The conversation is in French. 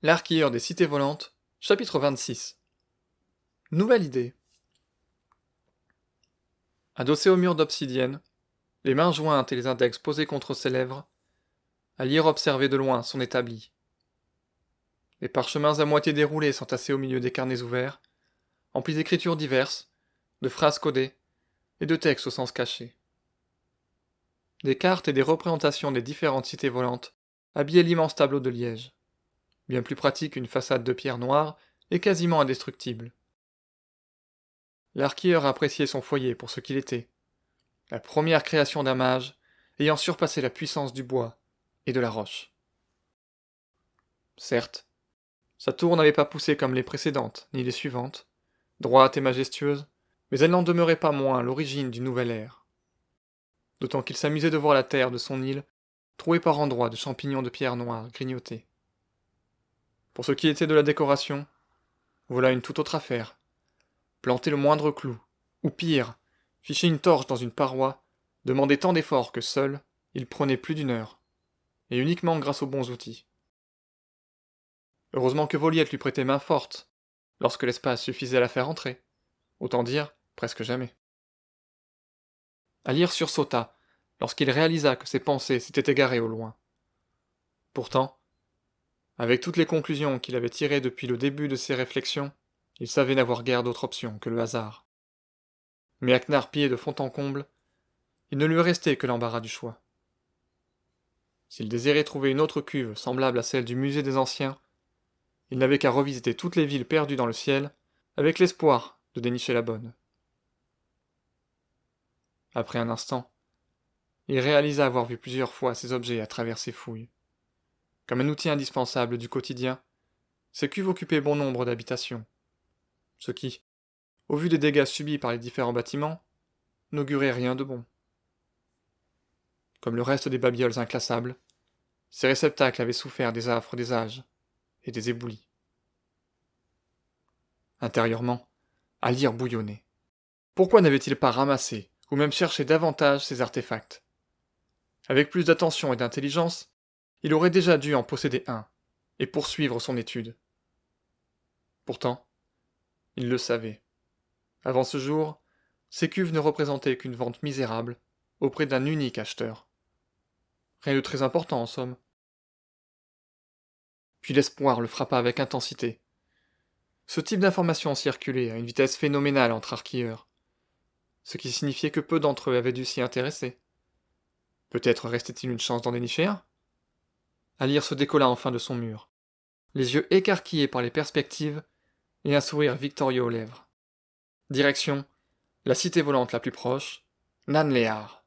L'arquilleur des cités volantes, chapitre 26. Nouvelle idée. Adossé au mur d'obsidienne, les mains jointes et les index posés contre ses lèvres, Alyr observait de loin son établi. Les parchemins à moitié déroulés s'entassaient au milieu des carnets ouverts, emplis d'écritures diverses, de phrases codées et de textes au sens caché. Des cartes et des représentations des différentes cités volantes habillaient l'immense tableau de liège, bien plus pratique qu'une façade de pierre noire et quasiment indestructible. L'arquilleur appréciait son foyer pour ce qu'il était, la première création d'un mage ayant surpassé la puissance du bois et de la roche. Certes, sa tour n'avait pas poussé comme les précédentes, ni les suivantes, droite et majestueuse, mais elle n'en demeurait pas moins l'origine d'une nouvelle ère. D'autant qu'il s'amusait de voir la terre de son île trouée par endroits de champignons de pierre noire grignotés. Pour ce qui était de la décoration, voilà une toute autre affaire. Planter le moindre clou, ou pire, ficher une torche dans une paroi, demandait tant d'efforts que seul, il prenait plus d'une heure, et uniquement grâce aux bons outils. Heureusement que Voliette lui prêtait main forte, lorsque l'espace suffisait à la faire entrer. Autant dire, presque jamais. Alyr sursauta, lorsqu'il réalisa que ses pensées s'étaient égarées au loin. Pourtant, avec toutes les conclusions qu'il avait tirées depuis le début de ses réflexions, il savait n'avoir guère d'autre option que le hasard. Mais Aknarpié de fond en comble, il ne lui restait que l'embarras du choix. S'il désirait trouver une autre cuve semblable à celle du musée des anciens, il n'avait qu'à revisiter toutes les villes perdues dans le ciel, avec l'espoir de dénicher la bonne. Après un instant, il réalisa avoir vu plusieurs fois ces objets à travers ses fouilles. Comme un outil indispensable du quotidien, ces cuves occupaient bon nombre d'habitations, ce qui, au vu des dégâts subis par les différents bâtiments, n'augurait rien de bon. Comme le reste des babioles inclassables, ces réceptacles avaient souffert des affres des âges et des éboulis. Intérieurement, Alyr bouillonnait. Pourquoi n'avait-il pas ramassé, ou même cherché davantage ces artefacts? Avec plus d'attention et d'intelligence, il aurait déjà dû en posséder un, et poursuivre son étude. Pourtant, il le savait. Avant ce jour, ces cuves ne représentaient qu'une vente misérable, auprès d'un unique acheteur. Rien de très important en somme. Puis l'espoir le frappa avec intensité. Ce type d'information circulait à une vitesse phénoménale entre arquilleurs, ce qui signifiait que peu d'entre eux avaient dû s'y intéresser. Peut-être restait-il une chance d'en dénicher un? Alyr se décolla enfin de son mur, les yeux écarquillés par les perspectives et un sourire victorieux aux lèvres. Direction, la cité volante la plus proche, Nanléar.